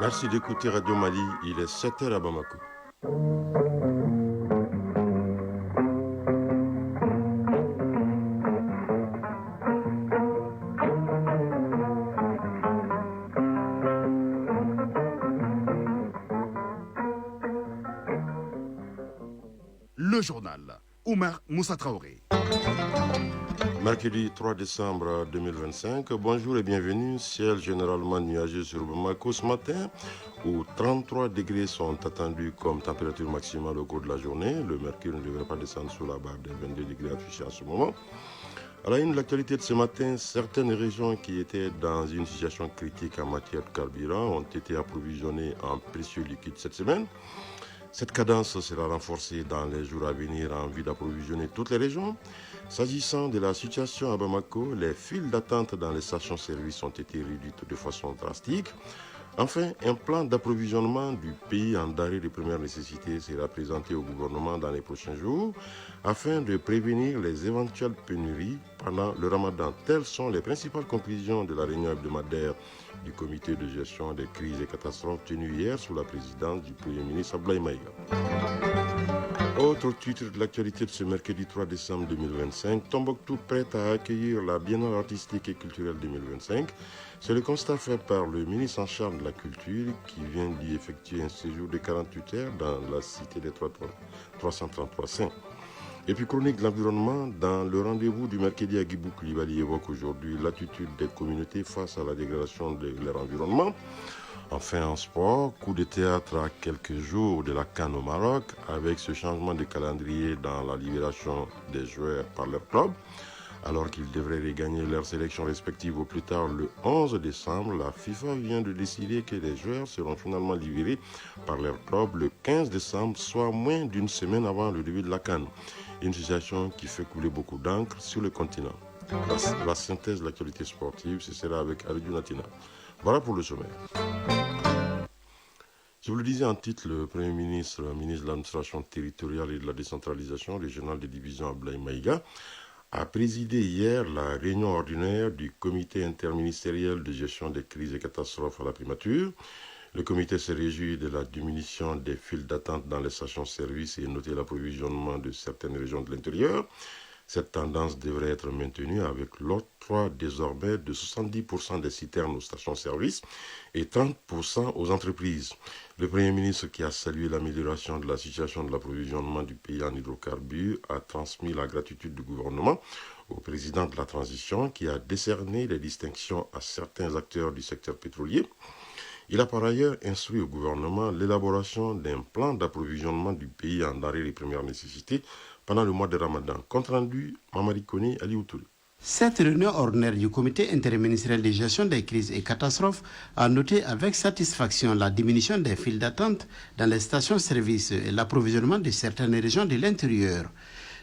Merci d'écouter Radio Mali, il est 7h à Bamako. Le journal, Oumar Moussa Traoré. Mercredi 3 décembre 2025, bonjour et bienvenue. Ciel généralement nuageux sur Bamako ce matin, où 33 degrés sont attendus comme température maximale au cours de la journée. Le mercure ne devrait pas descendre sous la barre des 22 degrés affichés en ce moment. À la une de l'actualité de ce matin, certaines régions qui étaient dans une situation critique en matière de carburant ont été approvisionnées en précieux liquide cette semaine. Cette cadence sera renforcée dans les jours à venir en vue d'approvisionner toutes les régions. S'agissant de la situation à Bamako, les files d'attente dans les stations-service ont été réduites de façon drastique. Enfin, un plan d'approvisionnement du pays en denrées de première nécessité sera présenté au gouvernement dans les prochains jours afin de prévenir les éventuelles pénuries pendant le ramadan. Telles sont les principales conclusions de la réunion hebdomadaire du comité de gestion des crises et catastrophes tenue hier sous la présidence du Premier ministre Abdoulaye Maïga. Autre titre de l'actualité de ce mercredi 3 décembre 2025, Tombouctou prête à accueillir la Biennale artistique et culturelle 2025. C'est le constat fait par le ministre en charge de la culture qui vient d'y effectuer un séjour de 48 heures dans la cité des 333 Saints. Et puis chronique de l'environnement, dans le rendez-vous du mercredi à Guibou Koulibaly évoque aujourd'hui l'attitude des communautés face à la dégradation de leur environnement. Enfin, en sport, coup de théâtre à quelques jours de la CAN au Maroc, avec ce changement de calendrier dans la libération des joueurs par leur club. Alors qu'ils devraient regagner leurs sélections respectives au plus tard le 11 décembre, la FIFA vient de décider que les joueurs seront finalement libérés par leur club le 15 décembre, soit moins d'une semaine avant le début de la CAN. Une situation qui fait couler beaucoup d'encre sur le continent. La synthèse de l'actualité sportive, ce sera avec Aridou Natina. Voilà pour le sommaire. Je vous le disais en titre, le Premier ministre, ministre de l'administration territoriale et de la décentralisation régionale des divisions Abdoulaye Maïga, a présidé hier la réunion ordinaire du comité interministériel de gestion des crises et catastrophes à la primature. Le comité s'est réjoui de la diminution des files d'attente dans les stations-service et noté l'approvisionnement de certaines régions de l'intérieur. Cette tendance devrait être maintenue avec l'octroi désormais de 70% des citernes aux stations-service et 30% aux entreprises. Le Premier ministre, qui a salué l'amélioration de la situation de l'approvisionnement du pays en hydrocarbures, a transmis la gratitude du gouvernement au président de la transition qui a décerné les distinctions à certains acteurs du secteur pétrolier. Il a par ailleurs instruit au gouvernement l'élaboration d'un plan d'approvisionnement du pays en denrées de première nécessité pendant le mois de Ramadan. Compte rendu, Mamadi Kone, Ali Outouri. Cette réunion ordinaire du comité interministériel de gestion des crises et catastrophes a noté avec satisfaction la diminution des files d'attente dans les stations-service et l'approvisionnement de certaines régions de l'intérieur.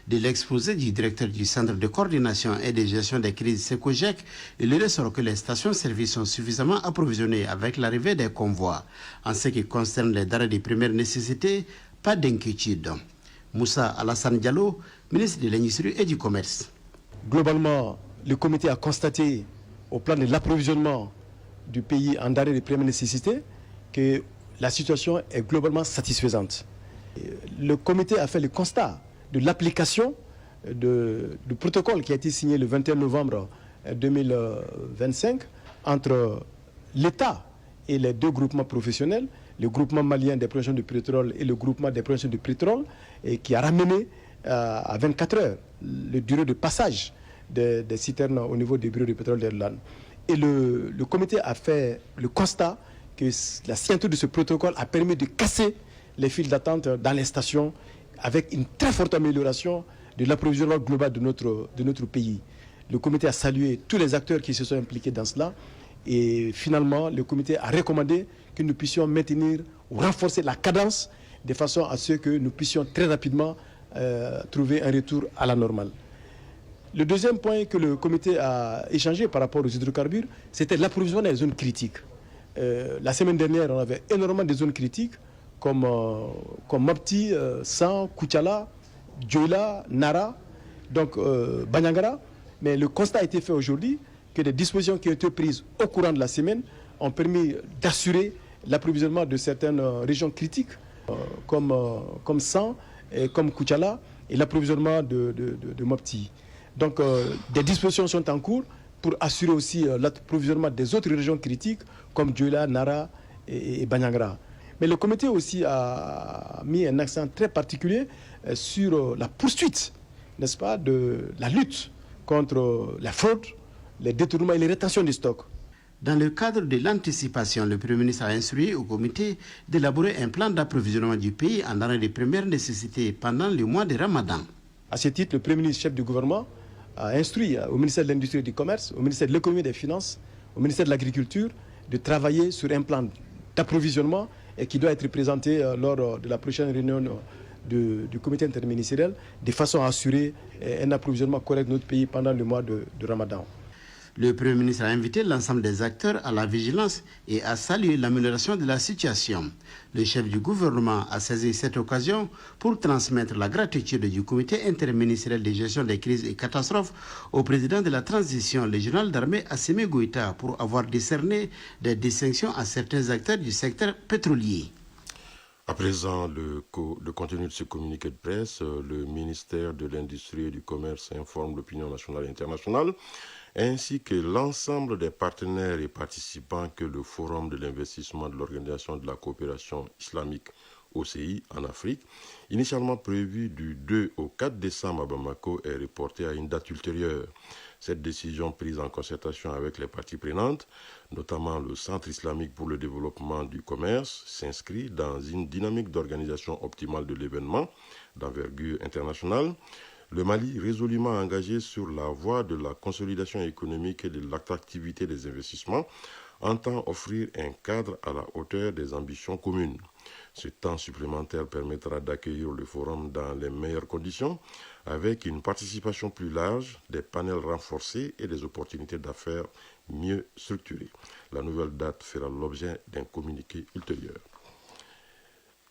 De l'exposé du directeur du Centre de coordination et de gestion des crises SECOGEC, il ressort que les stations-service sont suffisamment approvisionnées avec l'arrivée des convois. En ce qui concerne les denrées de première nécessité, pas d'inquiétude. Moussa Alassane Diallo, ministre de l'Industrie et du Commerce. Globalement, le comité a constaté au plan de l'approvisionnement du pays en denrées de première nécessité que la situation est globalement satisfaisante. Le comité a fait le constat de l'application du protocole qui a été signé le 21 novembre 2025 entre l'État et les deux groupements professionnels, le groupement malien des productions de pétrole et le groupement des productions de pétrole, et qui a ramené à 24 heures le durée de passage des citernes au niveau des bureaux de pétrole d'Irlande. Et le comité a fait le constat que la signature de ce protocole a permis de casser les files d'attente dans les stations avec une très forte amélioration de l'approvisionnement global de notre pays. Le comité a salué tous les acteurs qui se sont impliqués dans cela et finalement le comité a recommandé que nous puissions maintenir ou renforcer la cadence de façon à ce que nous puissions très rapidement trouver un retour à la normale. Le deuxième point que le comité a échangé par rapport aux hydrocarbures, c'était l'approvisionnement des zones critiques. La semaine dernière, on avait énormément de zones critiques comme Mopti, San, Koutiala, Dioula, Nara, donc Banyangara. Mais le constat a été fait aujourd'hui que des dispositions qui ont été prises au courant de la semaine ont permis d'assurer l'approvisionnement de certaines régions critiques, comme San et comme Koutiala, et l'approvisionnement de Mopti. Donc des dispositions sont en cours pour assurer aussi l'approvisionnement des autres régions critiques comme Dioula, Nara et Banyangra. Mais le comité aussi a mis un accent très particulier sur la poursuite, n'est-ce pas, de la lutte contre la fraude, les détournements et les rétentions des stocks. Dans le cadre de l'anticipation, le Premier ministre a instruit au comité d'élaborer un plan d'approvisionnement du pays en denrées de première nécessité pendant le mois de Ramadan. À ce titre, le Premier ministre, chef du gouvernement, a instruit au ministère de l'Industrie et du Commerce, au ministère de l'Économie et des Finances, au ministère de l'Agriculture, de travailler sur un plan d'approvisionnement et qui doit être présenté lors de la prochaine réunion du comité interministériel, de façon à assurer un approvisionnement correct de notre pays pendant le mois de Ramadan. Le Premier ministre a invité l'ensemble des acteurs à la vigilance et a salué l'amélioration de la situation. Le chef du gouvernement a saisi cette occasion pour transmettre la gratitude du comité interministériel de gestion des crises et catastrophes au président de la transition, le général d'armée Assimi Goïta, pour avoir décerné des distinctions à certains acteurs du secteur pétrolier. À présent, le contenu de ce communiqué de presse, le ministère de l'Industrie et du Commerce informe l'opinion nationale et internationale, ainsi que l'ensemble des partenaires et participants que le Forum de l'investissement de l'Organisation de la coopération islamique OCI en Afrique, initialement prévu du 2 au 4 décembre à Bamako, est reporté à une date ultérieure. Cette décision prise en concertation avec les parties prenantes, notamment le Centre islamique pour le développement du commerce, s'inscrit dans une dynamique d'organisation optimale de l'événement d'envergure internationale. Le Mali, résolument engagé sur la voie de la consolidation économique et de l'attractivité des investissements, entend offrir un cadre à la hauteur des ambitions communes. Ce temps supplémentaire permettra d'accueillir le forum dans les meilleures conditions, avec une participation plus large, des panels renforcés et des opportunités d'affaires mieux structurées. La nouvelle date fera l'objet d'un communiqué ultérieur.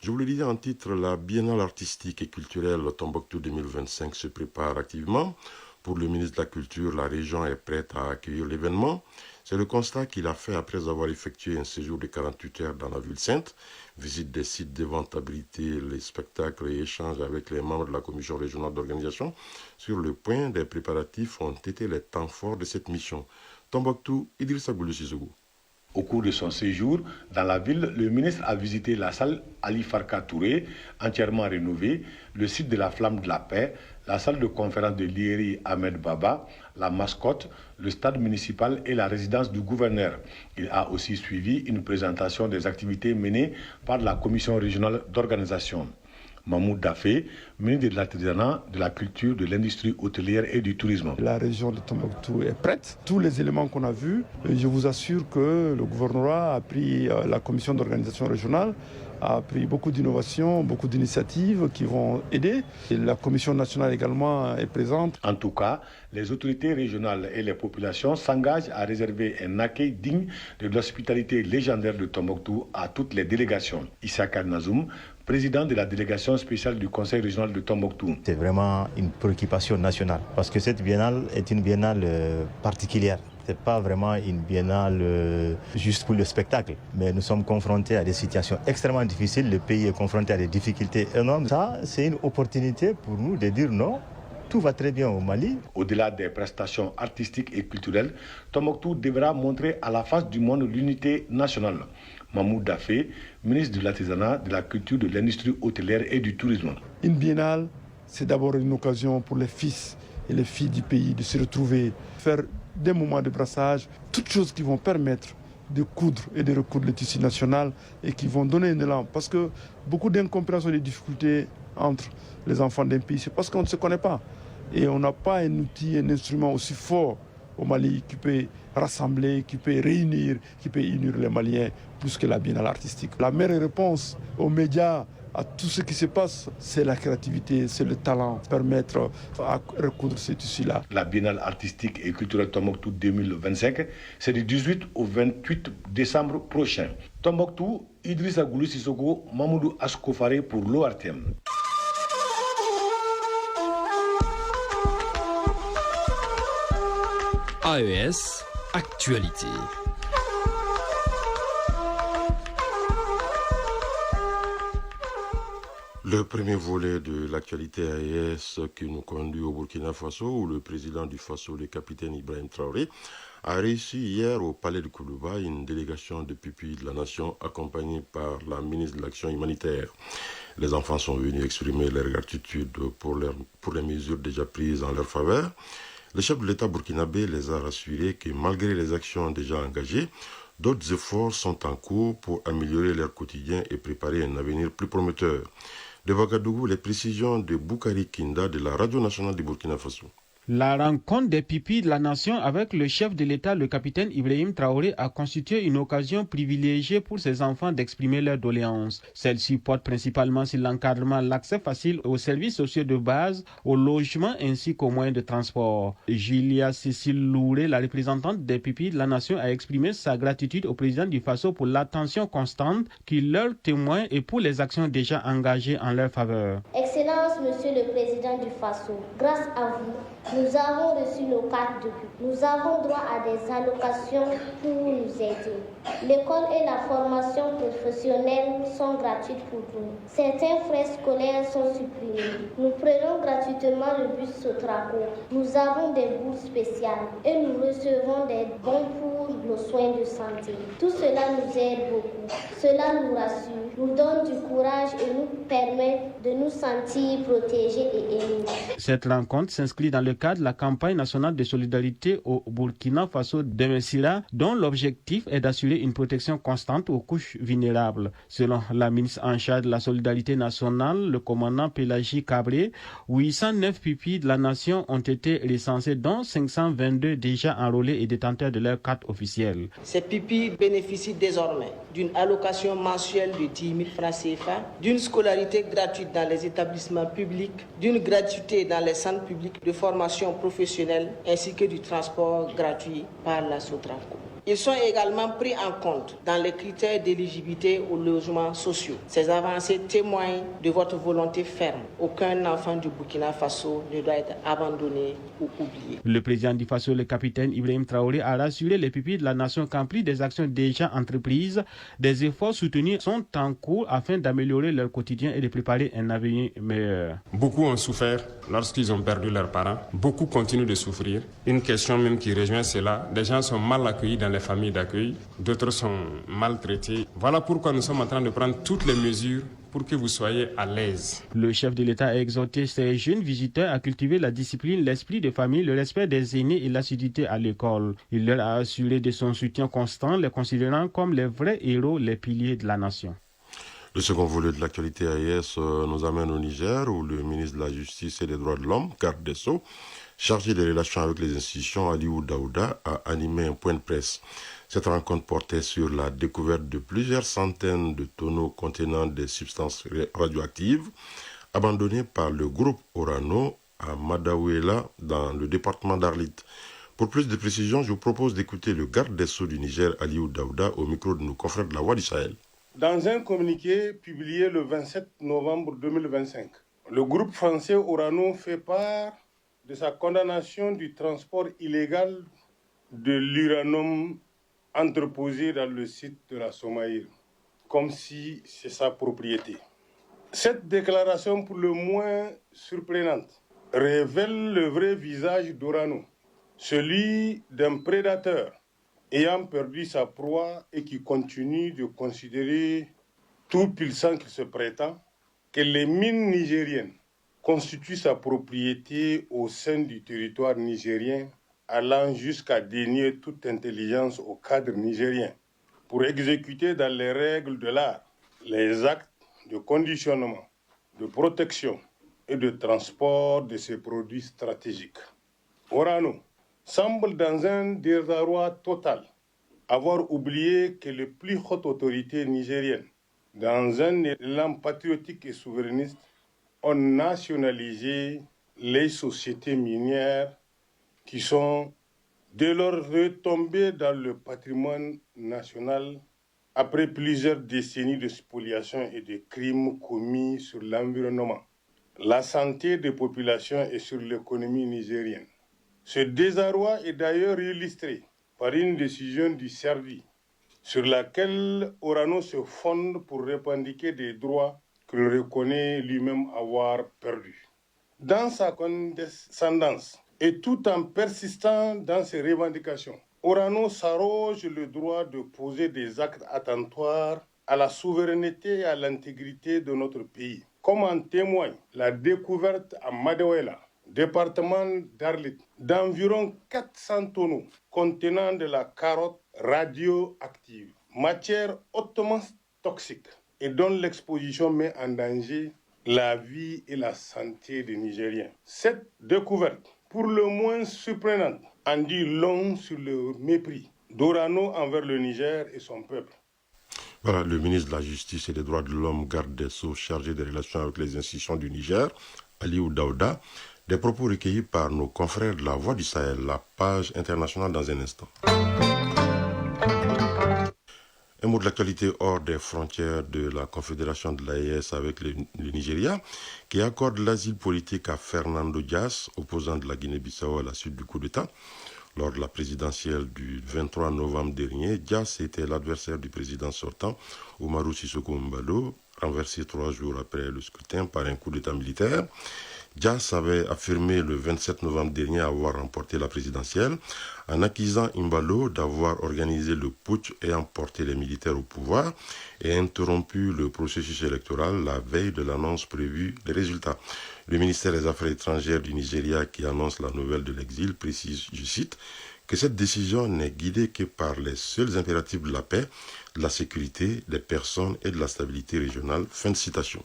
Je vous le disais en titre, la Biennale artistique et culturelle Tombouctou 2025 se prépare activement. Pour le ministre de la Culture, la région est prête à accueillir l'événement. C'est le constat qu'il a fait après avoir effectué un séjour de 48 heures dans la ville sainte, visite des sites de vente abrités, les spectacles et échanges avec les membres de la commission régionale d'organisation. Sur le point des préparatifs ont été les temps forts de cette mission. Tombouctou, Idrissa Goulou Sissoko. Au cours de son séjour dans la ville, le ministre a visité la salle Ali Farka Touré, entièrement rénovée, le site de la Flamme de la Paix, la salle de conférence de l'IRI Ahmed Baba, la mascotte, le stade municipal et la résidence du gouverneur. Il a aussi suivi une présentation des activités menées par la commission régionale d'organisation. Mahmoud Dafé, ministre de l'artisanat, de la culture, de l'industrie hôtelière et du tourisme. La région de Tombouctou est prête. Tous les éléments qu'on a vus, je vous assure que le gouvernorat a pris, la commission d'organisation régionale a pris beaucoup d'innovations, beaucoup d'initiatives qui vont aider. Et la commission nationale également est présente. En tout cas, les autorités régionales et les populations s'engagent à réserver un accueil digne de l'hospitalité légendaire de Tombouctou à toutes les délégations. Issaka Nazoum, président de la délégation spéciale du Conseil régional de Tombouctou. C'est vraiment une préoccupation nationale parce que cette biennale est une biennale particulière. Ce n'est pas vraiment une biennale juste pour le spectacle, mais nous sommes confrontés à des situations extrêmement difficiles. Le pays est confronté à des difficultés énormes. Ça, c'est une opportunité pour nous de dire non. Tout va très bien au Mali. Au-delà des prestations artistiques et culturelles, Tombouctou devra montrer à la face du monde l'unité nationale. Mahmoud Dafé, ministre de l'artisanat, de la culture, de l'industrie hôtelière et du tourisme. Une biennale, c'est d'abord une occasion pour les fils et les filles du pays de se retrouver, faire des moments de brassage, toutes choses qui vont permettre de coudre et de recoudre le tissu national et qui vont donner un élan. Parce que beaucoup d'incompréhension et de difficultés entre les enfants d'un pays, c'est parce qu'on ne se connaît pas. Et on n'a pas un outil, un instrument aussi fort au Mali qui peut rassembler, qui peut réunir, qui peut unir les Maliens plus que la biennale artistique. La meilleure réponse aux médias, à tout ce qui se passe, c'est la créativité, c'est le talent, permettre à recoudre ce tissu-là. La biennale artistique et culturelle Tombouctou 2025, c'est du 18 au 28 décembre prochain. Tombouctou, Idrissa Goulou Sissoko, Mamoudou Askofare pour l'ORTM. AES, actualité. Le premier volet de l'actualité AES qui nous conduit au Burkina Faso, où le président du Faso, le capitaine Ibrahim Traoré, a réussi hier au palais de Koulouba une délégation de pupilles de la nation accompagnée par la ministre de l'Action humanitaire. Les enfants sont venus exprimer leur gratitude pour les mesures déjà prises en leur faveur. Le chef de l'État burkinabé les a rassurés que malgré les actions déjà engagées, d'autres efforts sont en cours pour améliorer leur quotidien et préparer un avenir plus prometteur. De Ouagadougou, les précisions de Boukari Kinda de la Radio nationale du Burkina Faso. La rencontre des pupilles de la nation avec le chef de l'État, le capitaine Ibrahim Traoré, a constitué une occasion privilégiée pour ces enfants d'exprimer leurs doléances. Celle-ci porte principalement sur l'encadrement, l'accès facile aux services sociaux de base, au logement ainsi qu'aux moyens de transport. Julia Cécile Louré, la représentante des pupilles de la nation, a exprimé sa gratitude au président du Faso pour l'attention constante qu'il leur témoigne et pour les actions déjà engagées en leur faveur. Excellence, Monsieur le Président du Faso, grâce à vous, nous avons reçu nos cartes de but. Nous avons droit à des allocations pour nous aider. L'école et la formation professionnelle sont gratuites pour nous. Certains frais scolaires sont supprimés. Nous prenons gratuitement le bus Sotraco. Nous avons des bourses spéciales et nous recevons des bons pour nos soins de santé. Tout cela nous aide beaucoup. Cela nous rassure, nous donne du courage et nous permet de nous sentir protégés et aimés. Cette rencontre s'inscrit dans le cadre de la campagne nationale de solidarité au Burkina Faso de Messira, dont l'objectif est d'assurer une protection constante aux couches vulnérables. Selon la ministre en charge de la solidarité nationale, le commandant Pélagie Cabré, 809 pupilles de la nation ont été recensés, dont 522 déjà enrôlés et détenteurs de leur carte officielle. Ces pupilles bénéficient désormais d'une allocation mensuelle de 10 000 francs CFA, d'une scolarité gratuite dans les établissements publics, d'une gratuité dans les centres publics de formation professionnelle ainsi que du transport gratuit par la Sotraco. Ils sont également pris en compte dans les critères d'éligibilité aux logements sociaux. Ces avancées témoignent de votre volonté ferme. Aucun enfant du Burkina Faso ne doit être abandonné ou oublié. Le président du Faso, le capitaine Ibrahim Traoré, a rassuré les pupilles de la nation qu'en plus des actions déjà entreprises, des efforts soutenus sont en cours afin d'améliorer leur quotidien et de préparer un avenir meilleur. Beaucoup ont souffert lorsqu'ils ont perdu leurs parents. Beaucoup continuent de souffrir. Une question même qui rejoint cela, des gens sont mal accueillis dans les familles d'accueil, d'autres sont maltraités. Voilà pourquoi nous sommes en train de prendre toutes les mesures pour que vous soyez à l'aise. Le chef de l'État a exhorté ces jeunes visiteurs à cultiver la discipline, l'esprit de famille, le respect des aînés et l'assiduité à l'école. Il leur a assuré de son soutien constant, les considérant comme les vrais héros, les piliers de la nation. Le second volet de l'actualité AES nous amène au Niger, où le ministre de la Justice et des Droits de l'Homme, garde des Sceaux, chargé des relations avec les institutions, Aliou Daouda, a animé un point de presse. Cette rencontre portait sur la découverte de plusieurs centaines de tonneaux contenant des substances radioactives abandonnées par le groupe Orano à Madaouela dans le département d'Arlit. Pour plus de précisions, je vous propose d'écouter le garde des Sceaux du Niger, Aliou Daouda, au micro de nos confrères de la Voix du Sahel. Dans un communiqué publié le 27 novembre 2025, le groupe français Orano fait part de sa condamnation du transport illégal de l'uranium entreposé dans le site de la Somaïre, comme si c'est sa propriété. Cette déclaration, pour le moins surprenante, révèle le vrai visage d'Orano, celui d'un prédateur ayant perdu sa proie et qui continue de considérer, tout puissant qu'il se prétend, que les mines nigériennes constitue sa propriété au sein du territoire nigérien, allant jusqu'à dénier toute intelligence au cadre nigérien pour exécuter dans les règles de l'art les actes de conditionnement, de protection et de transport de ces produits stratégiques. Orano semble dans un désarroi total avoir oublié que les plus hautes autorités nigériennes, dans un élan patriotique et souverainiste, ont nationalisé les sociétés minières qui sont dès lors retombées dans le patrimoine national après plusieurs décennies de spoliation et de crimes commis sur l'environnement, la santé des populations et sur l'économie nigérienne. Ce désarroi est d'ailleurs illustré par une décision du CERDI sur laquelle Orano se fonde pour revendiquer des droits qu'il reconnaît lui-même avoir perdu. Dans sa condescendance et tout en persistant dans ses revendications, Orano s'arroge le droit de poser des actes attentatoires à la souveraineté et à l'intégrité de notre pays. Comme en témoigne la découverte à Madewela, département d'Arlit, d'environ 400 tonneaux contenant de la carotte radioactive, matière hautement toxique et dont l'exposition met en danger la vie et la santé des Nigériens. Cette découverte, pour le moins surprenante, en dit long sur le mépris d'Orano envers le Niger et son peuple. Voilà, le ministre de la Justice et des Droits de l'Homme, garde des Sceaux, chargé des relations avec les institutions du Niger, Aliou Daouda, des propos recueillis par nos confrères de la Voix du Sahel, la page internationale dans un instant. Un mot de l'actualité hors des frontières de la Confédération de l'AES avec le Nigeria, qui accorde l'asile politique à Fernando Dias, opposant de la Guinée-Bissau à la suite du coup d'État. Lors de la présidentielle du 23 novembre dernier, Dias était l'adversaire du président sortant, Umaru Sissoco Embalo, renversé 3 jours après le scrutin par un coup d'État militaire. Dias avait affirmé le 27 novembre dernier avoir remporté la présidentielle en accusant Embalo d'avoir organisé le putsch et emporté les militaires au pouvoir et interrompu le processus électoral la veille de l'annonce prévue des résultats. Le ministère des Affaires étrangères du Nigeria, qui annonce la nouvelle de l'exil, précise, je cite, que cette décision n'est guidée que par les seuls impératifs de la paix, de la sécurité, des personnes et de la stabilité régionale. Fin de citation.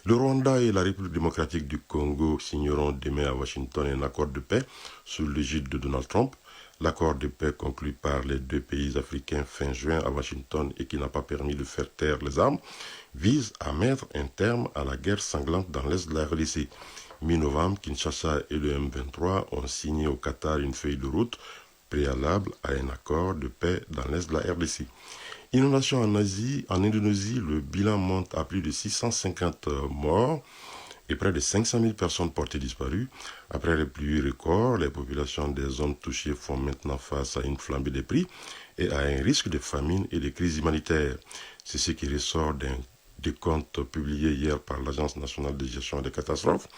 Le Rwanda et la République démocratique du Congo signeront demain à Washington un accord de paix sous l'égide de Donald Trump. L'accord de paix conclu par les deux pays africains fin juin à Washington et qui n'a pas permis de faire taire les armes vise à mettre un terme à la guerre sanglante dans l'est de la RDC. Mi-novembre, Kinshasa et le M23 ont signé au Qatar une feuille de route préalable à un accord de paix dans l'est de la RDC. Inondation en Indonésie, le bilan monte à plus de 650 morts et près de 500 000 personnes portées disparues. Après les pluies records, les populations des zones touchées font maintenant face à une flambée des prix et à un risque de famine et de crise humanitaire. C'est ce qui ressort d'un décompte publié hier par l'Agence nationale de gestion des catastrophes.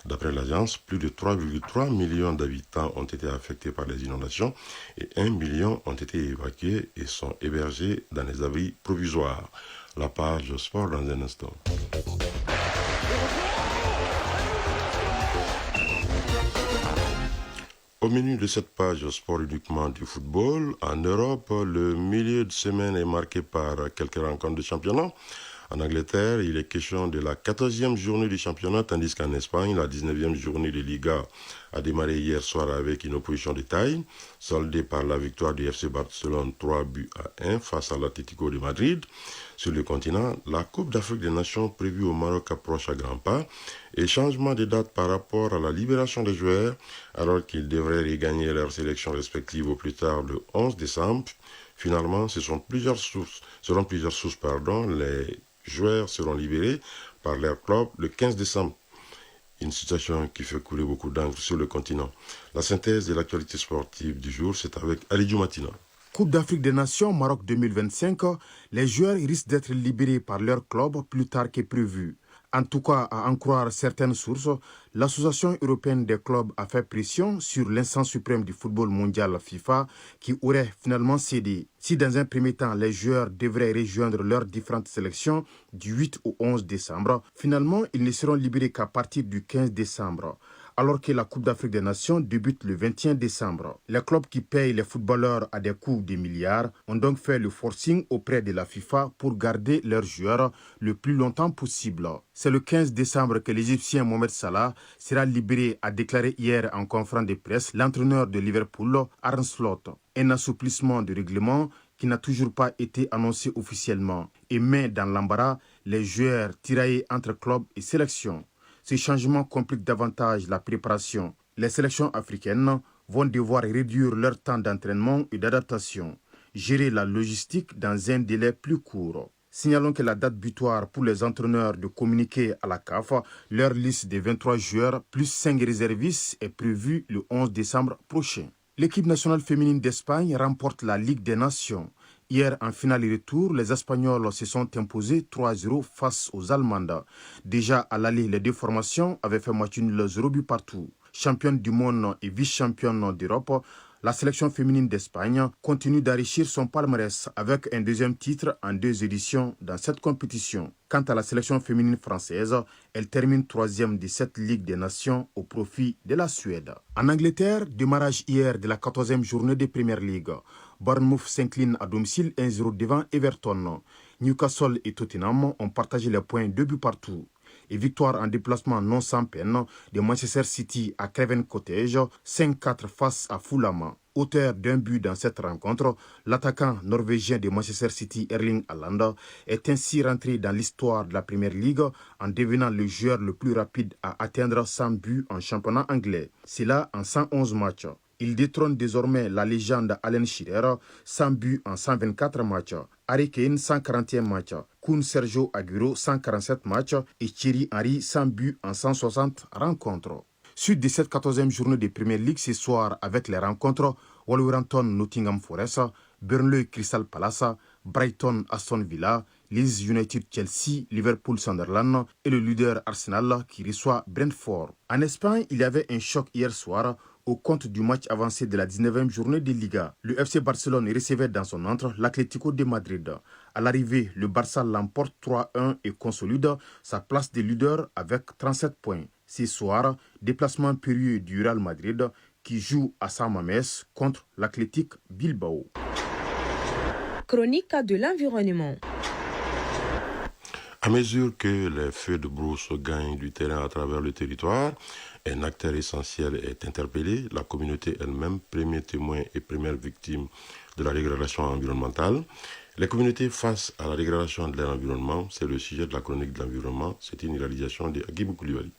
D'après l'agence, plus de 3,3 millions d'habitants ont été affectés par les inondations et 1 million ont été évacués et sont hébergés dans les abris provisoires. La page sport dans un instant. Au menu de cette page sport uniquement du football, en Europe, le milieu de semaine est marqué par quelques rencontres de championnat. En Angleterre, il est question de la 14e journée du championnat, tandis qu'en Espagne, la 19e journée de Liga a démarré hier soir avec une opposition de taille, soldée par la victoire du FC Barcelone 3-1 face à l'Atlético de Madrid. Sur le continent, la Coupe d'Afrique des Nations prévue au Maroc approche à grands pas et changement de date par rapport à la libération des joueurs, alors qu'ils devraient regagner leurs sélections respectives au plus tard le 11 décembre. Finalement, seront plusieurs sources, les joueurs seront libérés par leur club le 15 décembre. Une situation qui fait couler beaucoup d'encre sur le continent. La synthèse de l'actualité sportive du jour, c'est avec Alidjou Matina. Coupe d'Afrique des Nations Maroc 2025, les joueurs risquent d'être libérés par leur club plus tard que prévu. En tout cas, à en croire certaines sources, l'Association européenne des clubs a fait pression sur l'instance suprême du football mondial FIFA qui aurait finalement cédé. Si dans un premier temps, les joueurs devraient rejoindre leurs différentes sélections du 8 au 11 décembre, finalement, ils ne seront libérés qu'à partir du 15 décembre. Alors que la Coupe d'Afrique des Nations débute le 21 décembre. Les clubs qui payent les footballeurs à des coûts de milliards ont donc fait le forcing auprès de la FIFA pour garder leurs joueurs le plus longtemps possible. C'est le 15 décembre que l'Égyptien Mohamed Salah sera libéré, a déclaré hier en conférence de presse l'entraîneur de Liverpool, Arne Slot. Un assouplissement de règlement qui n'a toujours pas été annoncé officiellement et met dans l'embarras les joueurs tiraillés entre clubs et sélections. Ces changements compliquent davantage la préparation. Les sélections africaines vont devoir réduire leur temps d'entraînement et d'adaptation, gérer la logistique dans un délai plus court. Signalons que la date butoir pour les entraîneurs de communiquer à la CAF leur liste de 23 joueurs plus 5 réservistes est prévue le 11 décembre prochain. L'équipe nationale féminine d'Espagne remporte la Ligue des Nations. Hier, en finale retour, les Espagnols se sont imposés 3-0 face aux Allemands. Déjà à l'aller, les deux formations avaient fait match nul 0 but partout. Championne du monde et vice-championne d'Europe, la sélection féminine d'Espagne continue d'enrichir son palmarès avec un deuxième titre en 2 éditions dans cette compétition. Quant à la sélection féminine française, elle termine 3e de cette Ligue des Nations au profit de la Suède. En Angleterre, démarrage hier de la 14e journée de Premier League. Bournemouth s'incline à domicile 1-0 devant Everton. Newcastle et Tottenham ont partagé les points 2 buts partout. Et victoire en déplacement non sans peine de Manchester City à Craven Cottage, 5-4 face à Fulham. Auteur d'un but dans cette rencontre, l'attaquant norvégien de Manchester City Erling Haaland est ainsi rentré dans l'histoire de la Premier League en devenant le joueur le plus rapide à atteindre 100 buts en championnat anglais. C'est là en 111 matchs. Il détrône désormais la légende Alan Shearer, 100 buts en 124 matchs. Harry Kane, 140e match. Kun Sergio Aguero, 147 matchs. Et Thierry Henry, 100 buts en 160 rencontres. Suite de cette 14e journée de Premier League ce soir avec les rencontres Wolverhampton-Nottingham Forest, Burnley-Crystal Palace, Brighton-Aston Villa, Leeds United-Chelsea, Liverpool-Sunderland et le leader Arsenal qui reçoit Brentford. En Espagne, il y avait un choc hier soir au compte du match avancé de la 19e journée de Liga. Le FC Barcelone recevait dans son antre l'Atlético de Madrid. À l'arrivée, le Barça l'emporte 3-1 et consolide sa place de leader avec 37 points. Ce soir, déplacement périlleux du Real Madrid qui joue à San Mamés contre l'Athletic Bilbao. Chronique de l'environnement. À mesure que les feux de brousse gagnent du terrain à travers le territoire, un acteur essentiel est interpellé, la communauté elle-même, premier témoin et première victime de la dégradation environnementale. Les communautés face à la dégradation de leur environnement, c'est le sujet de la chronique de l'environnement. C'est une réalisation de Agibou Koulibaly.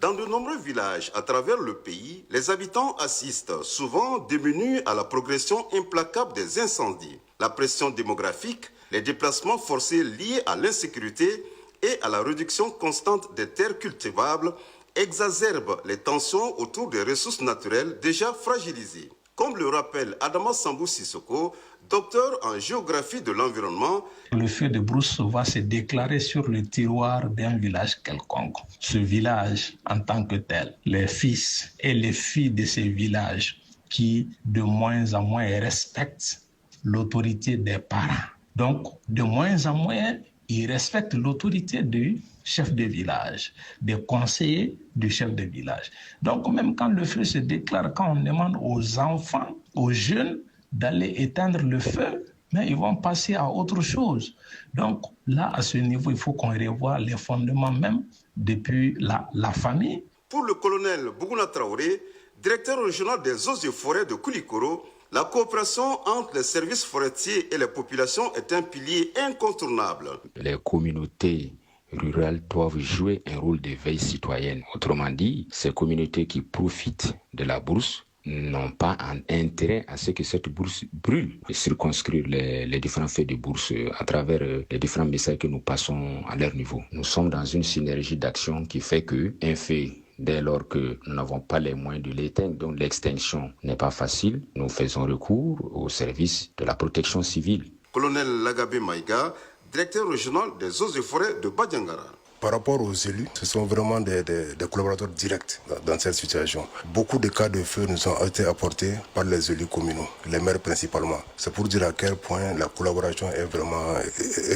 Dans de nombreux villages à travers le pays, les habitants assistent, souvent démunis à la progression implacable des incendies. La pression démographique, les déplacements forcés liés à l'insécurité et à la réduction constante des terres cultivables exacerbent les tensions autour des ressources naturelles déjà fragilisées. Comme le rappelle Adama Sambou Sissoko, docteur en géographie de l'environnement, le feu de brousse va se déclarer sur le tiroir d'un village quelconque. Ce village en tant que tel, les fils et les filles de ces villages qui de moins en moins respectent l'autorité des parents. Donc, de moins en moins, ils respectent l'autorité du chef de village, des conseillers du chef de village. Donc, même quand le feu se déclare, quand on demande aux enfants, aux jeunes, d'aller éteindre le feu, mais ils vont passer à autre chose. Donc là, à ce niveau, il faut qu'on revoie les fondements même depuis la famille. Pour le colonel Bougouna Traoré, directeur régional des eaux et forêts de Koulikoro, la coopération entre les services forestiers et les populations est un pilier incontournable. Les communautés rurales doivent jouer un rôle de veille citoyenne. Autrement dit, ces communautés qui profitent de la brousse n'ont pas un intérêt à ce que cette bourse brûle et circonscrire les différents faits de bourse à travers les différents messages que nous passons à leur niveau. Nous sommes dans une synergie d'action qui fait qu'un fait, dès lors que nous n'avons pas les moyens de l'éteindre, donc l'extinction n'est pas facile, nous faisons recours au service de la protection civile. Colonel Lagabé Maïga, directeur régional des eaux et forêts de Badiangara. Par rapport aux élus, ce sont vraiment des collaborateurs directs dans cette situation. Beaucoup de cas de feu nous ont été apportés par les élus communaux, les maires principalement. C'est pour dire à quel point la collaboration est vraiment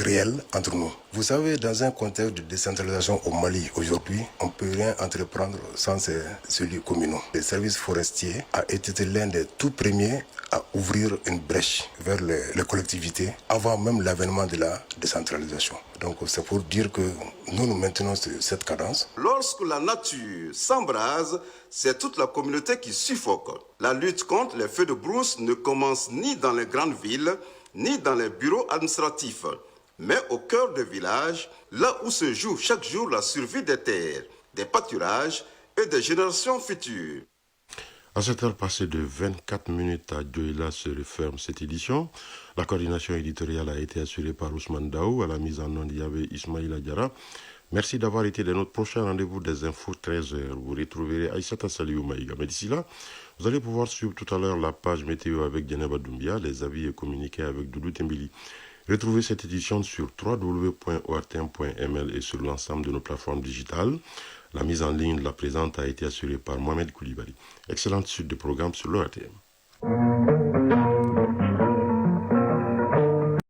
réelle entre nous. Vous savez, dans un contexte de décentralisation au Mali aujourd'hui, on ne peut rien entreprendre sans ces élus communaux. Le service forestier a été l'un des tout premiers à ouvrir une brèche vers les collectivités avant même l'avènement de la décentralisation. Donc c'est pour dire que nous maintenons cette cadence. Lorsque la nature s'embrase, c'est toute la communauté qui suffoque. La lutte contre les feux de brousse ne commence ni dans les grandes villes, ni dans les bureaux administratifs, mais au cœur des villages, là où se joue chaque jour la survie des terres, des pâturages et des générations futures. À cette heure passée de 24 minutes à Dioïla se referme cette édition. La coordination éditoriale a été assurée par Ousmane Daou. À la mise en onde, il y avait Ismaïla Diarra. Merci d'avoir été de notre prochain rendez-vous des infos 13h. Vous retrouverez Aïssata Saliou Maïga. Mais d'ici là, vous allez pouvoir suivre tout à l'heure la page météo avec Djeneba Doumbia, les avis et communiqués avec Doudou Tembili. Retrouvez cette édition sur www.ortm.ml et sur l'ensemble de nos plateformes digitales. La mise en ligne de la présente a été assurée par Mohamed Koulibaly. Excellente suite de programme sur l'ORTM.